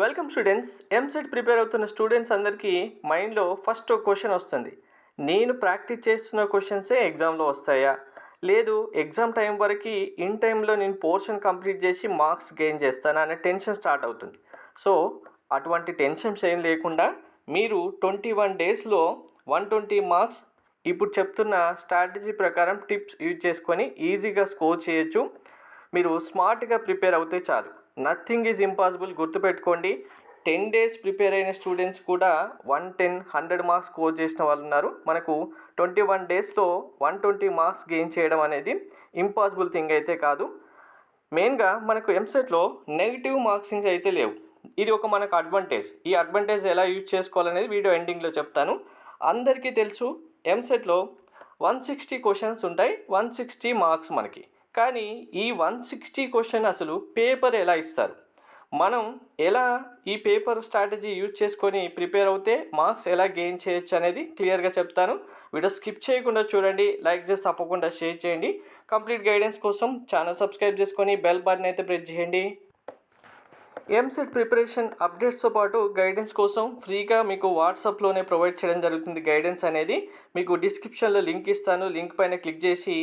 Welcome students. EAMCET prepare అవుతున్న students అందరికీ మైండ్లో ఫస్ట్ ఒక క్వశ్చన్ వస్తుంది. నేను ప్రాక్టీస్ చేస్తున్న క్వశ్చన్సే ఎగ్జామ్లో వస్తాయా, లేదు ఎగ్జామ్ టైం వరకు ఇన్ టైంలో నేను పోర్షన్ కంప్లీట్ చేసి మార్క్స్ గెయిన్ చేస్తానా అనే టెన్షన్ స్టార్ట్ అవుతుంది. సో అటువంటి టెన్షన్స్ ఏం లేకుండా మీరు 21 డేస్లో 120 మార్క్స్ ఇప్పుడు చెప్తున్న స్ట్రాటజీ ప్రకారం టిప్స్ యూజ్ చేసుకొని ఈజీగా స్కోర్ చేయొచ్చు. మీరు స్మార్ట్గా ప్రిపేర్ అవుతే చాలు. నథింగ్ ఈజ్ ఇంపాసిబుల్, గుర్తుపెట్టుకోండి. 10 డేస్ ప్రిపేర్ అయిన స్టూడెంట్స్ కూడా 100 మార్క్స్ స్కోర్ చేసిన వాళ్ళు ఉన్నారు. మనకు 21 డేస్లో 120 మార్క్స్ గెయిన్ చేయడం అనేది ఇంపాసిబుల్ థింగ్ అయితే కాదు. మెయిన్గా మనకు ఎంసెట్లో నెగిటివ్ మార్క్సింగ్ అయితే లేవు. ఇది ఒక మనకు అడ్వాంటేజ్. ఈ అడ్వాంటేజ్ ఎలా యూజ్ చేసుకోవాలనేది వీడియో ఎండింగ్లో చెప్తాను. అందరికీ తెలుసు, ఎంసెట్లో 160 క్వశ్చన్స్ ఉంటాయి, 160 మార్క్స్ మనకి. కానీ ఈ 160 క్వశ్చన్ అసలు పేపర్ ఎలా ఇస్తారు, మనం ఎలా ఈ పేపర్ స్ట్రాటజీ యూజ్ చేసుకొని ప్రిపేర్ అవుతే మార్క్స్ ఎలా గెయిన్ చేయొచ్చు అనేది క్లియర్గా చెప్తాను. వీడియో స్కిప్ చేయకుండా చూడండి, లైక్ చేసి తప్పకుండా షేర్ చేయండి. కంప్లీట్ గైడెన్స్ కోసం ఛానల్ సబ్స్క్రైబ్ చేసుకొని బెల్ బటన్ అయితే ప్రెస్ చేయండి. ఎంసెట్ ప్రిపరేషన్ అప్డేట్స్తో పాటు గైడెన్స్ కోసం ఫ్రీగా మీకు వాట్సాప్లోనే ప్రొవైడ్ చేయడం జరుగుతుంది. గైడెన్స్ అనేది మీకు డిస్క్రిప్షన్లో లింక్ ఇస్తాను. లింక్ పైన క్లిక్ చేసి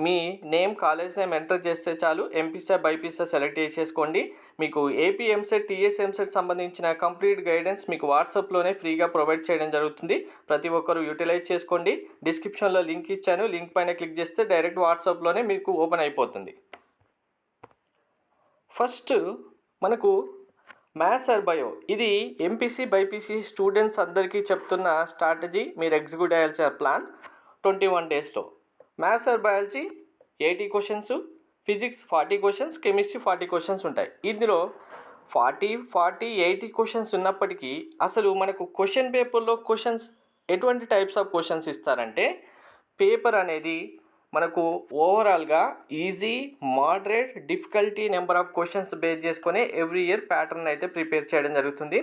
మీ నేమ్, కాలేజ్ నేమ్ ఎంటర్ చేస్తే చాలు. ఎంపీసా బైపీసా సెలెక్ట్ చేసేసుకోండి. మీకు ఏపీ ఎంసెట్, టీఎస్ ఎంసెట్ సంబంధించిన కంప్లీట్ గైడెన్స్ మీకు వాట్సాప్లోనే ఫ్రీగా ప్రొవైడ్ చేయడం జరుగుతుంది. ప్రతి ఒక్కరు యూటిలైజ్ చేసుకోండి. డిస్క్రిప్షన్లో లింక్ ఇచ్చాను. లింక్ పైన క్లిక్ చేస్తే డైరెక్ట్ వాట్సాప్లోనే మీకు ఓపెన్ అయిపోతుంది. ఫస్ట్ మనకు మ్యాథ్స్ ఆర్ బయో, ఇది ఎంపీసీ బైపీసీ స్టూడెంట్స్ అందరికీ చెప్తున్న స్ట్రాటజీ. మీరు ఎగ్జిక్యూట్ చేయాల్సిన ప్లాన్ 21 డేస్లో. Maths or biology 80 questions, physics 40 questions, chemistry 40 questions ఉంటాయి. ఇందులో 80 క్వశ్చన్స్ ఉన్నప్పటికీ అసలు మనకు క్వశ్చన్ పేపర్లో క్వశ్చన్స్ ఎటువంటి టైప్స్ ఆఫ్ క్వశ్చన్స్ ఇస్తారంటే, పేపర్ అనేది మనకు ఓవరాల్గా easy, moderate, difficulty number of questions base చేసుకొని ఎవ్రీ ఇయర్ ప్యాటర్న్ అయితే ప్రిపేర్ చేయడం జరుగుతుంది.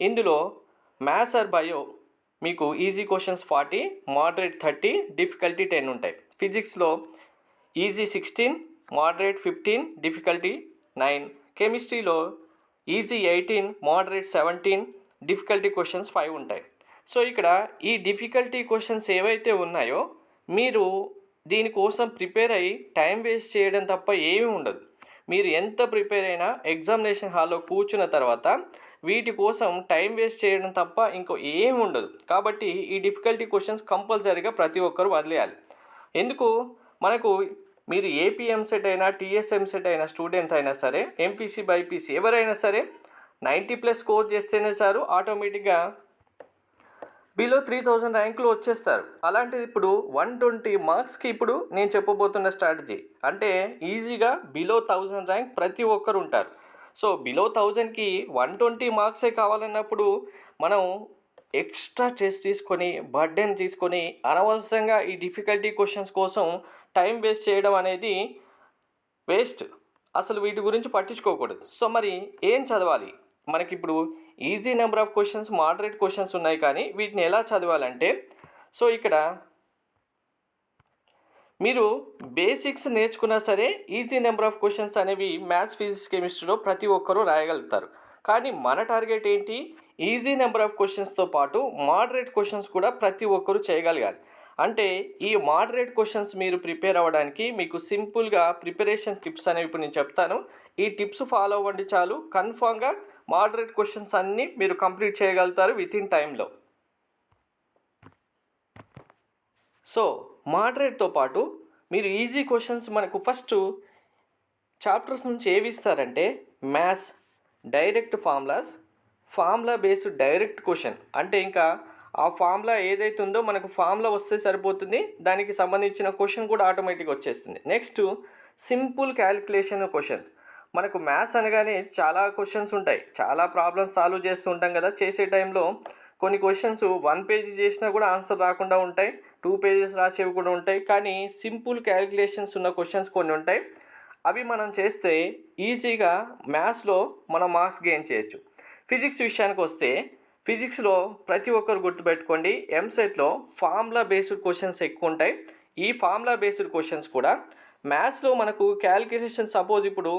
ఇందులో మ్యాథ్స్ ఆర్ బయో మీకు ఈజీ క్వశ్చన్స్ 40, మోడరేట్ 30, డిఫికల్టీ 10 ఉంటాయి. ఫిజిక్స్లో ఈజీ 16, మోడరేట్ 15, డిఫికల్టీ 9. కెమిస్ట్రీలో ఈజీ 18, మోడరేట్ 17, డిఫికల్టీ క్వశ్చన్స్ 5 ఉంటాయి. సో ఇక్కడ ఈ డిఫికల్టీ క్వశ్చన్స్ ఏవైతే ఉన్నాయో మీరు దీనికోసం ప్రిపేర్ అయ్యి టైం వేస్ట్ చేయడం తప్ప ఏమీ ఉండదు. మీరు ఎంత ప్రిపేర్ అయినా ఎగ్జామినేషన్ హాల్లో కూర్చున్న తర్వాత వీటి కోసం టైం వేస్ట్ చేయడం తప్ప ఇంకో ఏమి ఉండదు. కాబట్టి ఈ డిఫికల్టీ క్వశ్చన్స్ కంపల్సరీగా ప్రతి ఒక్కరు వదిలేయాలి. ఎందుకు, మనకు మీరు ఏపీ ఎంసెట్ అయినా, టీఎస్ ఎంసెట్ అయినా, స్టూడెంట్ అయినా సరే, ఎంపీసీ బైపీసీ ఎవరైనా సరే 90+ స్కోర్ చేస్తేనే చాలు, ఆటోమేటిక్గా బిలో 3000 ర్యాంకులు వచ్చేస్తారు. అలాంటిది ఇప్పుడు 120 మార్క్స్కి ఇప్పుడు నేను చెప్పబోతున్న స్ట్రాటజీ అంటే ఈజీగా బిలో 1000 ర్యాంక్ ప్రతి ఒక్కరు ఉంటారు. సో బిలో 1000కి 120 మార్క్సే కావాలన్నప్పుడు మనం ఎక్స్ట్రా స్ట్రెస్ తీసుకొని, బర్డెన్ తీసుకొని అనవసరంగా ఈ డిఫికల్టీ క్వశ్చన్స్ కోసం టైం వేస్ట్ చేయడం అనేది వేస్ట్. అసలు వీటి గురించి పట్టించుకోకూడదు. సో మరి ఏం చదవాలి? మనకి ఇప్పుడు easy number of questions, moderate questions ఉన్నాయి. కానీ వీటిని ఎలా చదవాలంటే, సో ఇక్కడ మీరు బేసిక్స్ నేర్చుకున్నా సరే ఈజీ నెంబర్ ఆఫ్ క్వశ్చన్స్ అనేవి మ్యాథ్స్, ఫిజిక్స్, కెమిస్ట్రీలో ప్రతి ఒక్కరూ రాయగలుగుతారు. కానీ మన టార్గెట్ ఏంటి, ఈజీ నెంబర్ ఆఫ్ క్వశ్చన్స్తో పాటు మోడరేట్ క్వశ్చన్స్ కూడా ప్రతి ఒక్కరూ చేయగలగాలి. అంటే ఈ మోడరేట్ క్వశ్చన్స్ మీరు ప్రిపేర్ అవ్వడానికి మీకు సింపుల్గా ప్రిపరేషన్ టిప్స్ అనేవి ఇప్పుడు నేను చెప్తాను. ఈ టిప్స్ ఫాలో అవ్వండి చాలు, కన్ఫామ్గా మోడరేట్ క్వశ్చన్స్ అన్నీ మీరు కంప్లీట్ చేయగలుగుతారు వితిన్ టైంలో. సో మోడరేట్తో పాటు మీరు ఈజీ క్వశ్చన్స్ మనకు ఫస్ట్ చాప్టర్స్ నుంచి ఏవి ఇస్తారంటే, maths direct formula based direct question. అంటే ఇంకా ఆ ఫార్ములా ఏదైతే ఉందో మనకు ఫార్ములా వస్తే సరిపోతుంది, దానికి సంబంధించిన క్వశ్చన్ కూడా ఆటోమేటిక్గా వచ్చేస్తుంది. Next simple calculation question. మనకు మ్యాథ్స్ అనగానే చాలా క్వశ్చన్స్ ఉంటాయి, చాలా ప్రాబ్లమ్స్ సాల్వ్ చేస్తూ ఉంటాం కదా. చేసే టైంలో కొన్ని క్వశ్చన్స్ 1 పేజీ చేసినా కూడా ఆన్సర్ రాకుండా ఉంటాయి, 2 పేజెస్ రాసేవి కూడా ఉంటాయి. కానీ సింపుల్ క్యాలిక్యులేషన్స్ ఉన్న క్వశ్చన్స్ కొన్ని ఉంటాయి. అవి మనం చేస్తే ఈజీగా మ్యాథ్స్లో మనం మార్క్స్ గెయిన్ చేయొచ్చు. ఫిజిక్స్ విషయానికి వస్తే, ఫిజిక్స్లో ప్రతి ఒక్కరు గుర్తుపెట్టుకోండి, ఎంసెట్లో ఫార్ములా బేస్డ్ క్వశ్చన్స్ ఎక్కువ ఉంటాయి. ఈ ఫార్ములా బేస్డ్ క్వశ్చన్స్ కూడా మ్యాథ్స్లో మనకు క్యాలిక్యులేషన్ సపోజ్ ఇప్పుడు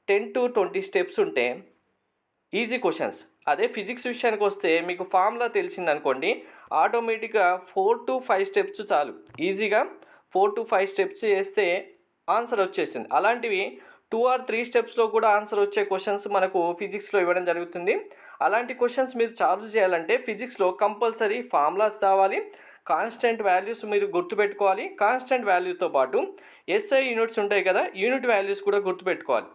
10 to 20 స్టెప్స్ ఉంటే ఈజీ క్వశ్చన్స్. అదే ఫిజిక్స్ విషయానికి వస్తే మీకు ఫార్ములా తెలిసిందనుకోండి, ఆటోమేటిక్గా 4 to 5 స్టెప్స్ చాలు. ఈజీగా 4 to 5 స్టెప్స్ చేస్తే ఆన్సర్ వచ్చేసింది. అలాంటివి 2 or 3 స్టెప్స్లో కూడా ఆన్సర్ వచ్చే క్వశ్చన్స్ మనకు ఫిజిక్స్లో ఇవ్వడం జరుగుతుంది. అలాంటి క్వశ్చన్స్ మీరు సాల్వ్ చేయాలంటే ఫిజిక్స్లో కంపల్సరీ ఫార్ములాస్ కావాలి, కాన్స్టెంట్ వాల్యూస్ మీరు గుర్తుపెట్టుకోవాలి. కాన్స్టెంట్ వాల్యూతో పాటు ఎస్ఐ యూనిట్స్ ఉంటాయి కదా, యూనిట్ వాల్యూస్ కూడా గుర్తుపెట్టుకోవాలి.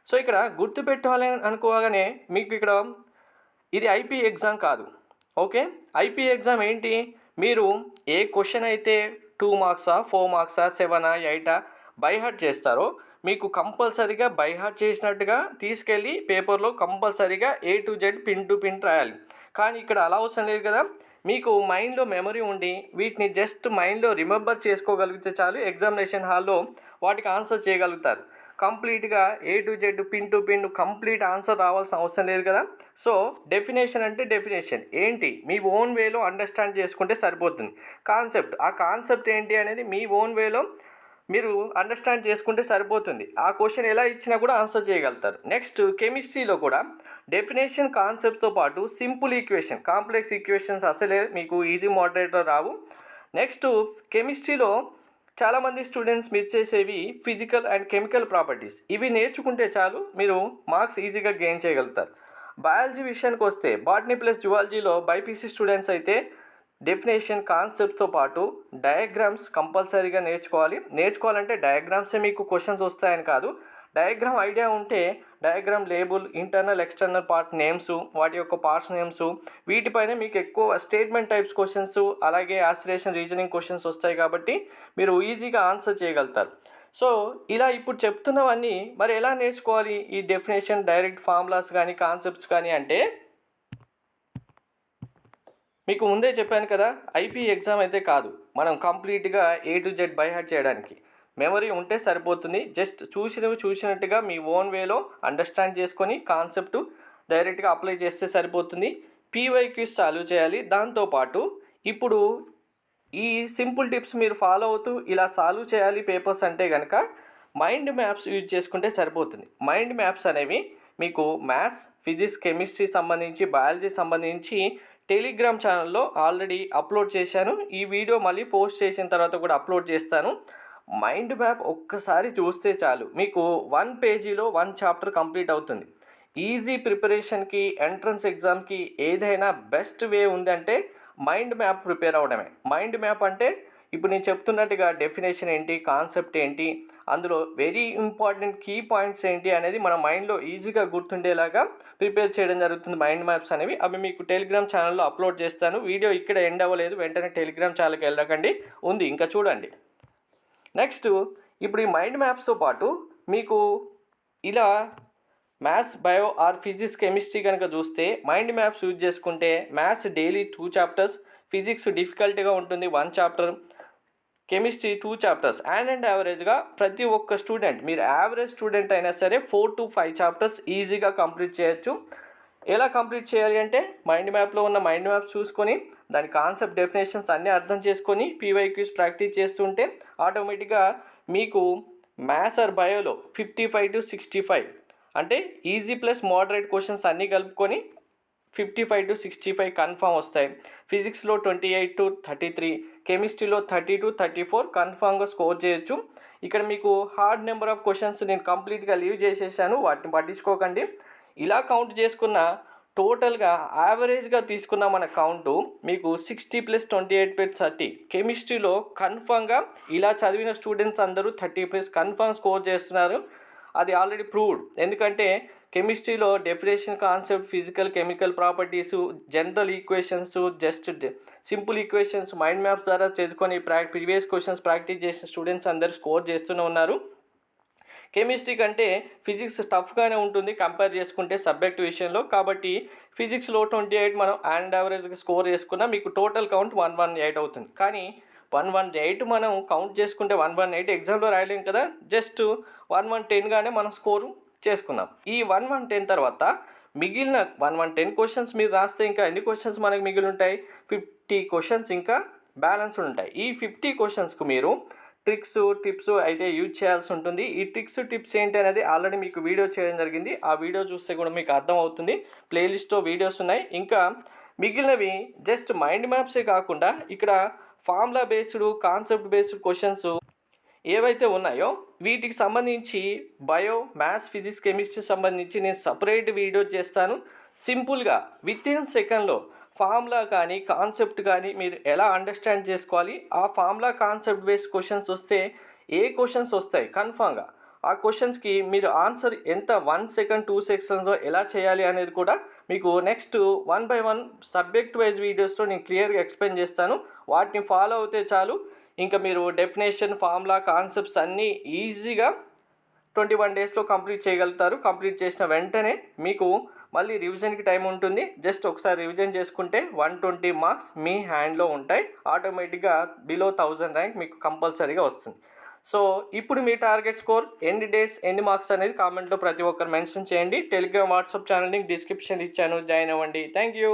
సో ఇక్కడ గుర్తుపెట్టుకోవాలి అనుకోగానే మీకు ఇక్కడ ఇది ఐపీ ఎగ్జామ్ కాదు. ఓకే, ఐపీ ఎగ్జామ్ ఏంటి, మీరు ఏ క్వశ్చన్ అయితే 2 మార్క్సా 4 మార్క్సా 7ఆ 8ఆ బైహార్ట్ చేస్తారో మీకు కంపల్సరీగా బైహార్ట్ చేసినట్టుగా తీసుకెళ్ళి పేపర్లో కంపల్సరీగా A to Z pin to pin రాయాలి. కానీ ఇక్కడ అలా అవసరం లేదు కదా, మీకు మైండ్లో మెమరీ ఉండి వీటిని జస్ట్ మైండ్లో రిమెంబర్ చేసుకోగలిగితే చాలు, ఎగ్జామినేషన్ హాల్లో వాటికి ఆన్సర్ చేయగలుగుతారు. కంప్లీట్గా A to Z pin to pin complete answer రావాల్సిన అవసరం లేదు కదా. సో డెఫినేషన్ అంటే డెఫినేషన్ ఏంటి మీ ఓన్ వేలో అండర్స్టాండ్ చేసుకుంటే సరిపోతుంది. ఆ కాన్సెప్ట్ ఏంటి అనేది మీ ఓన్ వేలో మీరు అండర్స్టాండ్ చేసుకుంటే సరిపోతుంది. ఆ క్వశ్చన్ ఎలా ఇచ్చినా కూడా ఆన్సర్ చేయగలుగుతారు. నెక్స్ట్ కెమిస్ట్రీలో కూడా డెఫినేషన్ కాన్సెప్ట్తో పాటు సింపుల్ ఈక్వేషన్, కాంప్లెక్స్ ఈక్వేషన్స్ అసలే మీకు ఈజీ మోడరేట్లో రావు. నెక్స్ట్ కెమిస్ట్రీలో చాలామంది స్టూడెంట్స్ మిస్ చేసేవి ఫిజికల్ అండ్ కెమికల్ ప్రాపర్టీస్. ఇవి నేర్చుకుంటే చాలు మీరు మార్క్స్ ఈజీగా గెయిన్ చేయగలుగుతారు. బయాలజీ విషయానికి వస్తే బాటనీ ప్లస్ జువాలజీలో బైపీసీ స్టూడెంట్స్ అయితే డెఫినేషన్ కాన్సెప్ట్తో పాటు డయాగ్రామ్స్ కంపల్సరీగా నేర్చుకోవాలంటే డయాగ్రామ్సే మీకు క్వశ్చన్స్ వస్తాయని కాదు. డయాగ్రామ్ ఐడియా ఉంటే diagram label, internal external part names, వాటి యొక్క పార్ట్స్ నేమ్స్, వీటిపైన మీకు ఎక్కువ స్టేట్మెంట్ టైప్స్ క్వశ్చన్స్ అలాగే ఆస్పిరేషన్ రీజనింగ్ క్వశ్చన్స్ వస్తాయి కాబట్టి మీరు ఈజీగా ఆన్సర్ చేయగలుగుతారు. సో ఇలా ఇప్పుడు చెప్తున్నవన్నీ మరి ఎలా నేర్చుకోవాలి ఈ డెఫినేషన్, డైరెక్ట్ ఫార్ములాస్ కానీ కాన్సెప్ట్స్ కానీ అంటే మీకు ముందే చెప్పాను కదా, ఐపీ ఎగ్జామ్ అయితే కాదు. మనం కంప్లీట్గా A to Z బైహార్ట్ చేయడానికి మెమరీ ఉంటే సరిపోతుంది. జస్ట్ చూసినట్టుగా మీ ఓన్ వేలో అండర్స్టాండ్ చేసుకొని కాన్సెప్ట్ డైరెక్ట్గా అప్లై చేస్తే సరిపోతుంది. పీవైక్యూస్ సాల్వ్ చేయాలి. దాంతోపాటు ఇప్పుడు ఈ సింపుల్ టిప్స్ మీరు ఫాలో అవుతూ ఇలా సాల్వ్ చేయాలి పేపర్స్ అంటే కనుక మైండ్ మ్యాప్స్ యూజ్ చేసుకుంటే సరిపోతుంది. మైండ్ మ్యాప్స్ అనేవి మీకు మ్యాథ్స్, ఫిజిక్స్, కెమిస్ట్రీ సంబంధించి, బయాలజీ సంబంధించి టెలిగ్రామ్ ఛానల్లో ఆల్రెడీ అప్లోడ్ చేశాను. ఈ వీడియో మళ్ళీ పోస్ట్ చేసిన తర్వాత కూడా అప్లోడ్ చేస్తాను. మైండ్ మ్యాప్ ఒక్కసారి చూస్తే చాలు మీకు 1 పేజీలో 1 చాప్టర్ కంప్లీట్ అవుతుంది. ఈజీ ప్రిపరేషన్కి, ఎంట్రన్స్ ఎగ్జామ్కి ఏదైనా బెస్ట్ వే ఉందంటే మైండ్ మ్యాప్ ప్రిపేర్ అవ్వడమే. మైండ్ మ్యాప్ అంటే ఇప్పుడు నేను చెప్తున్నట్టుగా డెఫినేషన్ ఏంటి, కాన్సెప్ట్ ఏంటి, అందులో వెరీ ఇంపార్టెంట్ కీ పాయింట్స్ ఏంటి అనేది మన మైండ్లో ఈజీగా గుర్తుండేలాగా ప్రిపేర్ చేయడం జరుగుతుంది. మైండ్ మ్యాప్స్ అనేవి అవి మీకు టెలిగ్రామ్ ఛానల్లో అప్లోడ్ చేస్తాను. వీడియో ఇక్కడ ఎండ్ అవ్వలేదు, వెంటనే టెలిగ్రామ్ ఛానల్కి వెళ్ళకండి, ఉంది ఇంకా చూడండి. నెక్స్ట్ ఇప్పుడు ఈ మైండ్ మ్యాప్స్తో పాటు మీకు ఇలా maths, bio are physics, chemistry కనుక చూస్తే మైండ్ మ్యాప్స్ యూజ్ చేసుకుంటే మ్యాథ్స్ డైలీ 2 చాప్టర్స్, ఫిజిక్స్ డిఫికల్ట్గా ఉంటుంది 1 చాప్టర్, కెమిస్ట్రీ 2 చాప్టర్స్. అండ్ యావరేజ్గా ప్రతి ఒక్క స్టూడెంట్, మీరు యావరేజ్ స్టూడెంట్ అయినా సరే 4 to 5 చాప్టర్స్ ఈజీగా కంప్లీట్ చేయొచ్చు. ఎలా కంప్లీట్ చేయాలి అంటే మైండ్ మ్యాప్లో ఉన్న మైండ్ మ్యాప్ చూసుకొని దాని కాన్సెప్ట్, డెఫినేషన్స్ అన్నీ అర్థం చేసుకొని పీవైక్యూస్ ప్రాక్టీస్ చేస్తుంటే ఆటోమేటిక్గా మీకు మ్యాథ్స్ ఆర్ బయోలో 55 to 65 అంటే ఈజీ ప్లస్ మోడరేట్ క్వశ్చన్స్ అన్నీ కలుపుకొని 55 to 65 కన్ఫామ్ వస్తాయి. ఫిజిక్స్లో 28 to 33, కెమిస్ట్రీలో 30 to 34 కన్ఫామ్గా స్కోర్ చేయొచ్చు. ఇక్కడ మీకు హార్డ్ నెంబర్ ఆఫ్ క్వశ్చన్స్ నేను కంప్లీట్గా లీవ్ చేసేసాను, వాటిని పట్టించుకోకండి. ఇలా కౌంట్ చేసుకున్న టోటల్గా యావరేజ్గా తీసుకున్న మన కౌంటు మీకు 60 + 28 + 30. కెమిస్ట్రీలో కన్ఫామ్గా ఇలా చదివిన స్టూడెంట్స్ అందరూ 30+ కన్ఫామ్ స్కోర్ చేస్తున్నారు. అది ఆల్రెడీ ప్రూవ్డ్. ఎందుకంటే కెమిస్ట్రీలో definition, concept, physical, chemical properties, general equations, just simple equations mind maps ద్వారా చేసుకొని ప్రీవియస్ క్వశ్చన్స్ ప్రాక్టీస్ చేసిన స్టూడెంట్స్ అందరూ స్కోర్ చేస్తూనే ఉన్నారు. కెమిస్ట్రీ కంటే ఫిజిక్స్ టఫ్గానే ఉంటుంది కంపేర్ చేసుకుంటే సబ్జెక్ట్ విషయంలో. కాబట్టి ఫిజిక్స్లో 28 మనం అండ్ యావరేజ్గా స్కోర్ చేసుకున్నా మీకు టోటల్ కౌంట్ 118 అవుతుంది. కానీ 118 మనం కౌంట్ చేసుకుంటే 118 ఎగ్జామ్లో రాయలేం కదా, జస్ట్ 110గానే మనం స్కోరు చేసుకున్నాం. ఈ 110 తర్వాత మిగిలిన 110 క్వశ్చన్స్ మీరు రాస్తే ఇంకా ఎన్ని క్వశ్చన్స్ మనకు మిగిలి ఉంటాయి, 50 క్వశ్చన్స్ ఇంకా బ్యాలెన్స్ ఉంటాయి. ఈ 50 క్వశ్చన్స్కు మీరు ట్రిక్స్ టిప్స్ అయితే యూజ్ చేయాల్సి ఉంటుంది. ఈ ట్రిక్స్ టిప్స్ ఏంటి అనేది ఆల్రెడీ మీకు వీడియో చేయడం జరిగింది. ఆ వీడియో చూస్తే కూడా మీకు అర్థమవుతుంది. ప్లేలిస్ట్లో వీడియోస్ ఉన్నాయి. ఇంకా మిగిలినవి జస్ట్ మైండ్ మ్యాప్సే కాకుండా ఇక్కడ formula based concept based questions ఏవైతే ఉన్నాయో వీటికి సంబంధించి బయో మ్యాథ్స్ ఫిజిక్స్ కెమిస్ట్రీ సంబంధించి నేను సపరేట్ వీడియో చేస్తాను. సింపుల్గా విత్ ఇన్ సెకండ్లో ఫార్ములా కానీ కాన్సెప్ట్ కానీ మీరు ఎలా అండర్స్టాండ్ చేసుకోవాలి, ఆ ఫార్ములా కాన్సెప్ట్ బేస్డ్ క్వశ్చన్స్ వస్తే ఏ క్వశ్చన్స్ వస్తాయి కన్ఫామ్గా, ఆ క్వశ్చన్స్కి మీరు ఆన్సర్ ఎంత 1 సెకండ్ 2 సెకండ్స్లో ఎలా చేయాలి అనేది కూడా మీకు నెక్స్ట్ 1 by 1 సబ్జెక్ట్ వైజ్ వీడియోస్లో నేను క్లియర్గా ఎక్స్ప్లెయిన్ చేస్తాను. వాటిని ఫాలో అవుతే చాలు, ఇంకా మీరు డెఫినేషన్ ఫార్ములా కాన్సెప్ట్స్ అన్నీ ఈజీగా 21 డేస్లో కంప్లీట్ చేయగలుగుతారు. కంప్లీట్ చేసిన వెంటనే మీకు మళ్ళీ రివిజన్కి టైం ఉంటుంది. జస్ట్ ఒకసారి రివిజన్ చేసుకుంటే 120 మార్క్స్ మీ హ్యాండ్లో ఉంటాయి. ఆటోమేటిక్గా బిలో 1000 ర్యాంక్ మీకు కంపల్సరీగా వస్తుంది. సో ఇప్పుడు మీ టార్గెట్ స్కోర్ ఎన్ని డేస్ ఎన్ని మార్క్స్ అనేది కామెంట్లో ప్రతి ఒక్కరు మెన్షన్ చేయండి. Telegram WhatsApp channel link description ఇచ్చాను, జాయిన్ అవ్వండి. Thank you.